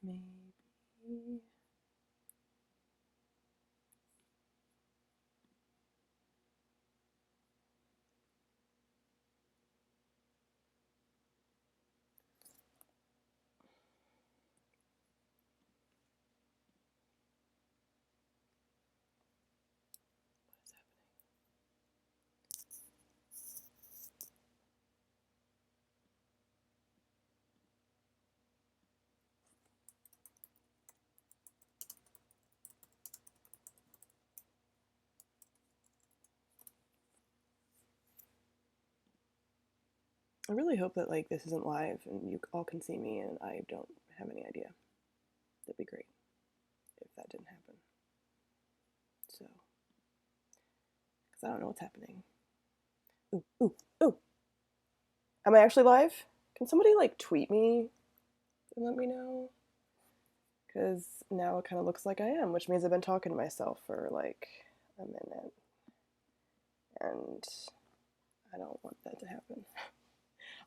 Maybe. I really hope that like this isn't live and you all can see me and I don't have any idea. That'd be great if that didn't happen. So, because I don't know what's happening. Ooh, ooh, ooh. Am I actually live? Can somebody like tweet me and let me know? Because now it kind of looks like I am, which means I've been talking to myself for like a minute. And I don't want that to happen.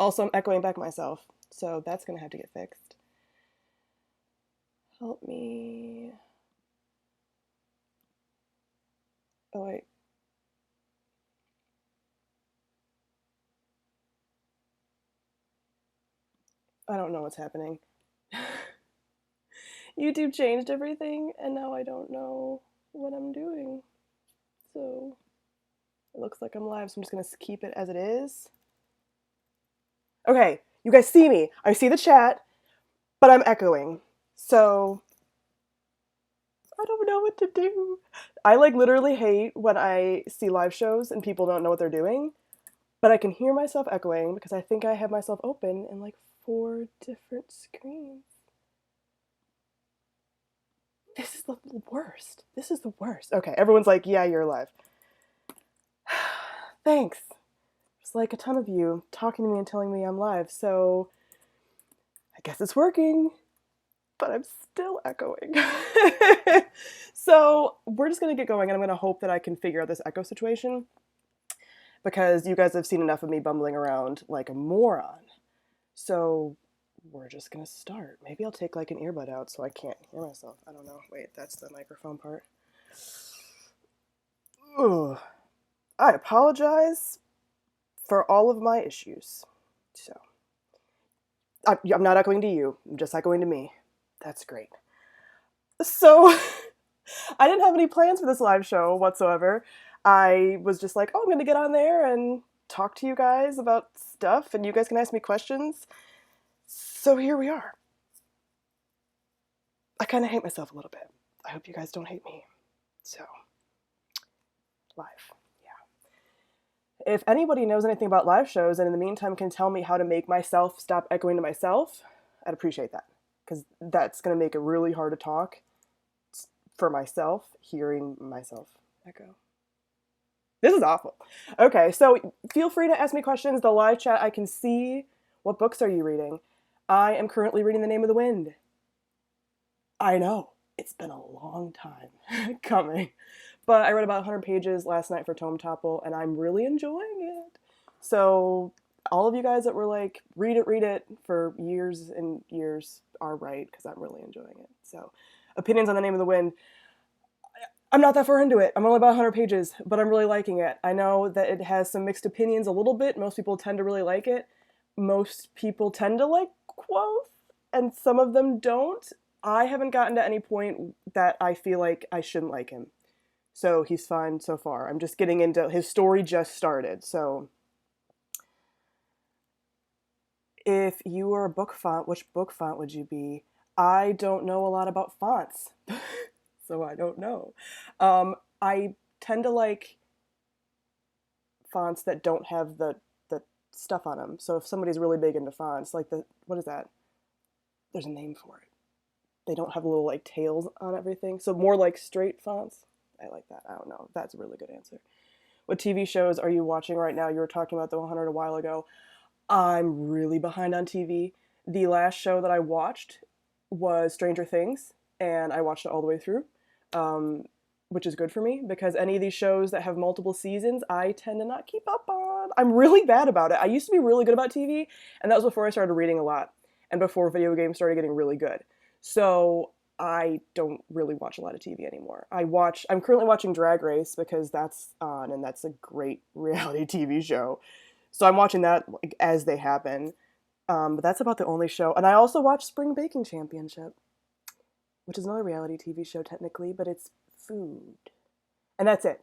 Also, I'm echoing back myself, so that's going to have to get fixed. Help me. Oh, wait. I don't know what's happening. YouTube changed everything, and now I don't know what I'm doing. So, it looks like I'm live, so I'm just going to keep it as it is. Okay, you guys see me. I see the chat, but I'm echoing. So, I don't know what to do. I like literally hate when I see live shows and people don't know what they're doing, but I can hear myself echoing because I think I have myself open in like 4 different screens. This is the worst. This is the worst. Okay, everyone's like, yeah, you're live. Thanks. There's like a ton of you talking to me and telling me I'm live, so I guess it's working, but I'm still echoing. So we're just gonna get going and I'm gonna hope that I can figure out this echo situation because you guys have seen enough of me bumbling around like a moron. So we're just gonna start. Maybe I'll take like an earbud out so I can't hear myself. I don't know. Wait, that's the microphone part. Ugh. I apologize for all of my issues. So I'm not echoing to you. I'm just echoing to me. That's great. So I didn't have any plans for this live show whatsoever. I was just like, oh, I'm going to get on there and talk to you guys about stuff, and you guys can ask me questions. So here we are. I kind of hate myself a little bit. I hope you guys don't hate me. So, live. Yeah. If anybody knows anything about live shows and in the meantime can tell me how to make myself stop echoing to myself, I'd appreciate that. Because that's going to make it really hard to talk for myself, hearing myself echo. This is awful. Okay, so feel free to ask me questions. The live chat, I can see what books are you reading. I am currently reading The Name of the Wind. I know, it's been a long time coming. But I read about 100 pages last night for Tome Topple, and I'm really enjoying it. So all of you guys that were like, read it for years and years are right, because I'm really enjoying it. So opinions on The Name of the Wind. I'm not that far into it. I'm only about 100 pages, but I'm really liking it. I know that it has some mixed opinions a little bit. Most people tend to really like it. Most people tend to like Quoth, and some of them don't. I haven't gotten to any point that I feel like I shouldn't like him. So he's fine so far. I'm just getting into his story just started. So if you were a book font, which book font would you be? I don't know a lot about fonts. So I don't know. I tend to like fonts that don't have the stuff on them. So if somebody's really big into fonts, like what is that? There's a name for it. They don't have little like tails on everything. So more like straight fonts. I like that. I don't know. That's a really good answer. What TV shows are you watching right now? You were talking about the 100 a while ago. I'm really behind on TV. The last show that I watched was Stranger Things, and I watched it all the way through. Which is good for me because any of these shows that have multiple seasons, I tend to not keep up on. I'm really bad about it. I used to be really good about TV, and that was before I started reading a lot and before video games started getting really good. So I don't really watch a lot of TV anymore. I'm currently watching Drag Race because that's on and that's a great reality TV show. So I'm watching that like, as they happen. But that's about the only show. And I also watch Spring Baking Championship, which is another reality TV show technically, but it's food. And that's it.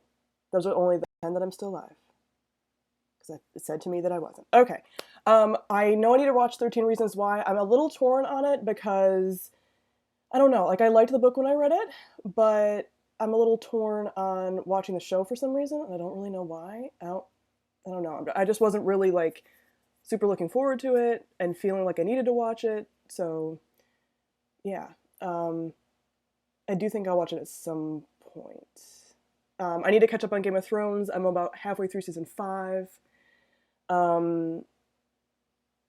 Those are only the 10 that I'm still alive. Because it said to me that I wasn't. Okay. I know I need to watch 13 Reasons Why. I'm a little torn on it because, I don't know, like I liked the book when I read it, but I'm a little torn on watching the show for some reason. And I don't really know why. I don't know. I just wasn't really like super looking forward to it and feeling like I needed to watch it. So, yeah. I do think I'll watch it at some point. I need to catch up on Game of Thrones. I'm about halfway through season 5. Um,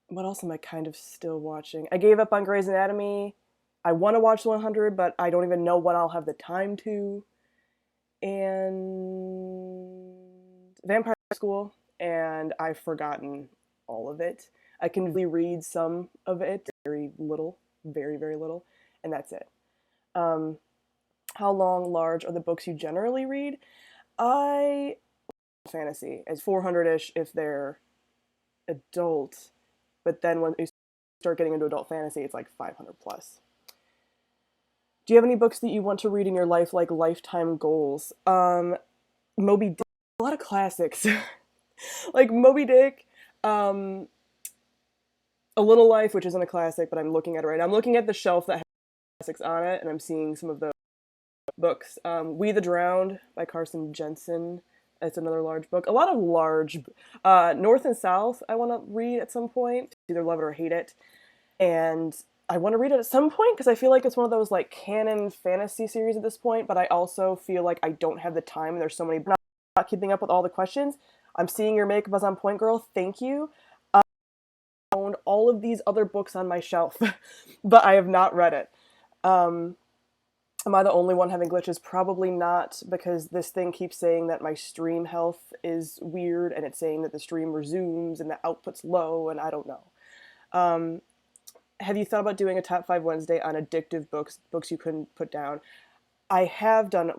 what else am I kind of still watching? I gave up on Grey's Anatomy. I want to watch 100, but I don't even know when I'll have the time to. And Vampire School, and I've forgotten all of it. I can really read some of it, very little, very, very little, and that's it. Um, how long, large are the books you generally read? I fantasy as 400-ish if they're adult, but then when you start getting into adult fantasy, it's like 500 plus. Do you have any books that you want to read in your life, like lifetime goals? Moby Dick, a lot of classics, like Moby Dick, um, A Little Life, which isn't a classic, but I'm looking at it right now. I'm looking at the shelf that has classics on it, and I'm seeing some of the books. We the Drowned by Carson Jensen. It's another large book. A lot of large. North and South, I want to read at some point. Either love it or hate it. And I want to read it at some point because I feel like it's one of those like canon fantasy series at this point, but I also feel like I don't have the time and there's so many. Not keeping up with all the questions. I'm seeing your makeup is on point, girl. Thank you. I own all of these other books on my shelf, but I have not read it. Am I the only one having glitches? Probably not, because this thing keeps saying that my stream health is weird, and it's saying that the stream resumes and the output's low, and I don't know. Um, have you thought about doing a top 5 Wednesday on addictive books you couldn't put down? I have done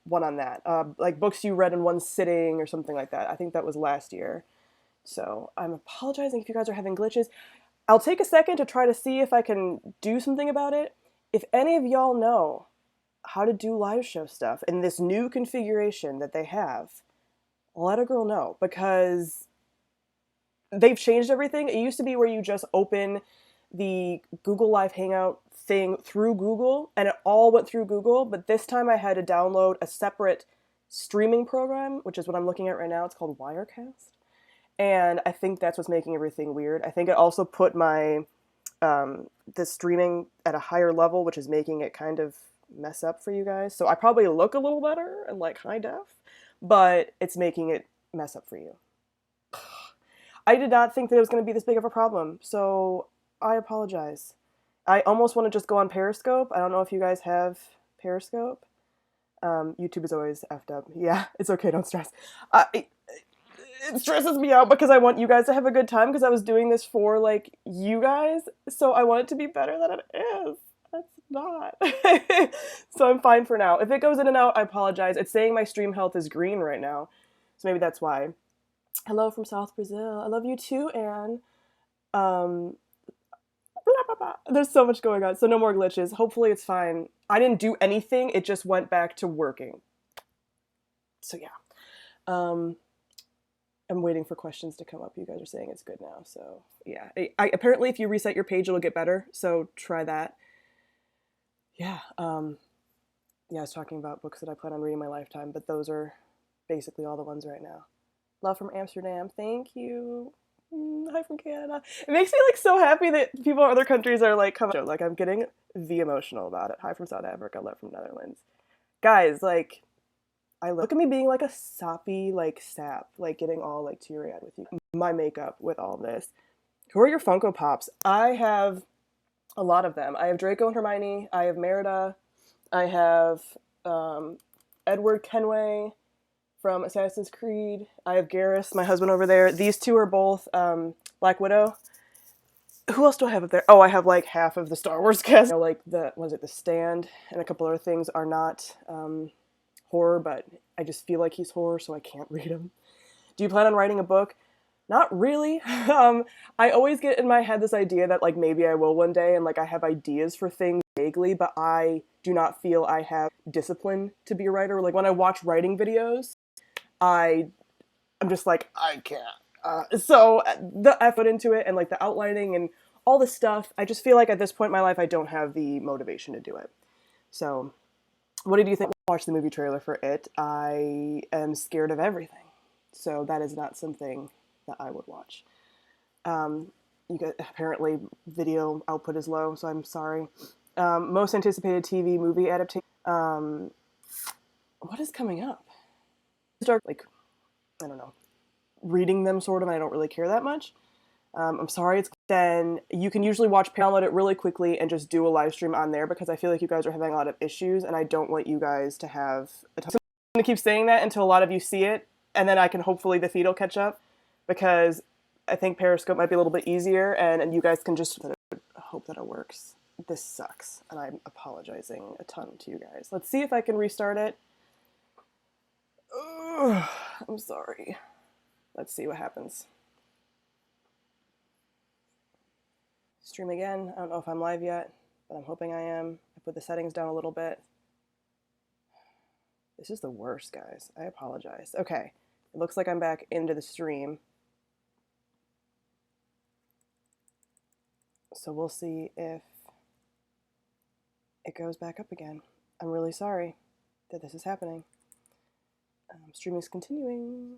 one on that, like books you read in one sitting or something like that. I think that was last year. So I'm apologizing if you guys are having glitches. I'll take a second to try to see if I can do something about it. If any of y'all know how to do live show stuff in this new configuration that they have, let a girl know, because they've changed everything. It used to be where you just open the Google Live Hangout thing through Google and it all went through Google, but this time I had to download a separate streaming program, which is what I'm looking at right now. It's called Wirecast. And I think that's what's making everything weird. I think it also put my the streaming at a higher level, which is making it kind of mess up for you guys. So I probably look a little better and like high def, but it's making it mess up for you. I did not think that it was going to be this big of a problem, so I apologize. I almost want to just go on Periscope. I don't know if you guys have Periscope. YouTube is always effed up. Yeah, it's okay, don't stress. It stresses me out because I want you guys to have a good time because I was doing this for, like, you guys, so I want it to be better than it is. It's not. So I'm fine for now. If it goes in and out, I apologize. It's saying my stream health is green right now, so maybe that's why. Hello from South Brazil. I love you too, Anne. Um, blah, blah, blah. There's so much going on, so no more glitches. Hopefully it's fine. I didn't do anything. It just went back to working. So yeah. I'm waiting for questions to come up. You guys are saying it's good now, so yeah. Apparently, if you reset your page, it'll get better. So try that. Yeah. Yeah. I was talking about books that I plan on reading in my lifetime, but those are basically all the ones right now. Love from Amsterdam. Thank you. Hi from Canada. It makes me like so happy that people in other countries are like coming. Like I'm getting the emotional about it. Hi from South Africa. Love from Netherlands. Guys, like. I look at me being like a soppy, like sap, like getting all like teary-eyed with you. My makeup with all of this. Who are your Funko Pops? I have a lot of them. I have Draco and Hermione. I have Merida. I have Edward Kenway from Assassin's Creed. I have Garrus, my husband over there. These two are both Black Widow. who else do I have up there? Oh, I have like half of the Star Wars cast. You know, like The Stand and a couple other things are not horror, but I just feel like he's horror, so I can't read them. Do you plan on writing a book? Not really. I always get in my head this idea that like maybe I will one day, and like I have ideas for things vaguely, but I do not feel I have discipline to be a writer. Like when I watch writing videos, I'm just like I can't. So the effort into it and like the outlining and all this stuff, I just feel like at this point in my life I don't have the motivation to do it. So, what did you think? Watch the movie trailer for it. I am scared of everything, so that is not something that I would watch. You get apparently video output is low, so I'm sorry. Most anticipated TV movie adaptation. What is coming up? Start like I don't know, reading them sort of, and I don't really care that much. I'm sorry. Then you can usually download it really quickly and just do a live stream on there because I feel like you guys are having a lot of issues, and I don't want you guys to have a ton. So I'm gonna keep saying that until a lot of you see it, and then I can hopefully the feed will catch up because I think Periscope might be a little bit easier, and you guys can just hope that it works. This sucks, and I'm apologizing a ton to you guys. Let's see if I can restart it. Ugh, I'm sorry. Let's see what happens. Stream again. I don't know if I'm live yet, but I'm hoping I am. I put the settings down a little bit. This is the worst, guys. I apologize. Okay. It looks like I'm back into the stream. So we'll see if it goes back up again. I'm really sorry that this is happening. Streaming is continuing.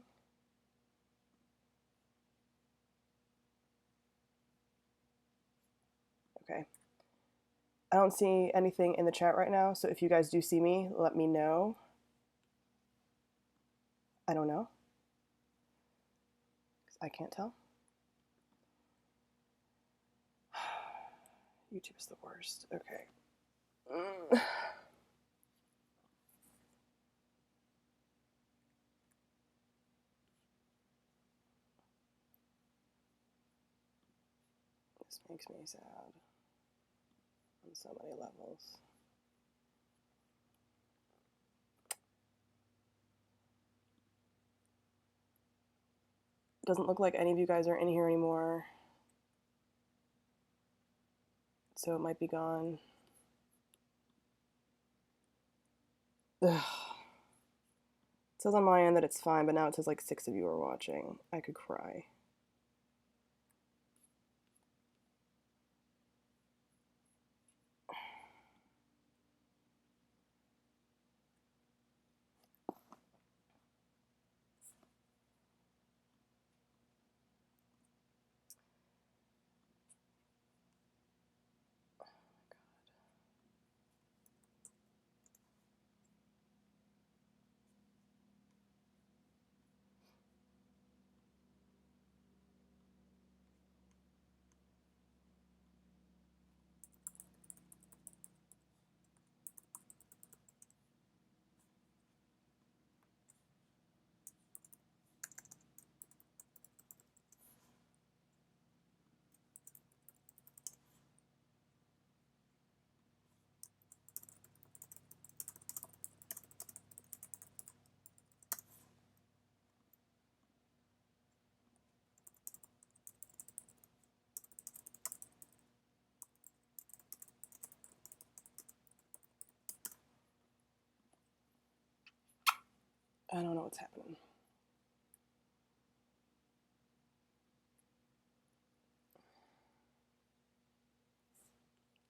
Okay. I don't see anything in the chat right now, so if you guys do see me, let me know. I don't know. I can't tell. YouTube's the worst. Okay. This makes me sad on so many levels. Doesn't look like any of you guys are in here anymore, so it might be gone. Ugh. It says on my end that it's fine, but now it says like 6 of you are watching. I could cry. I don't know what's happening.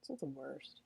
This is the worst.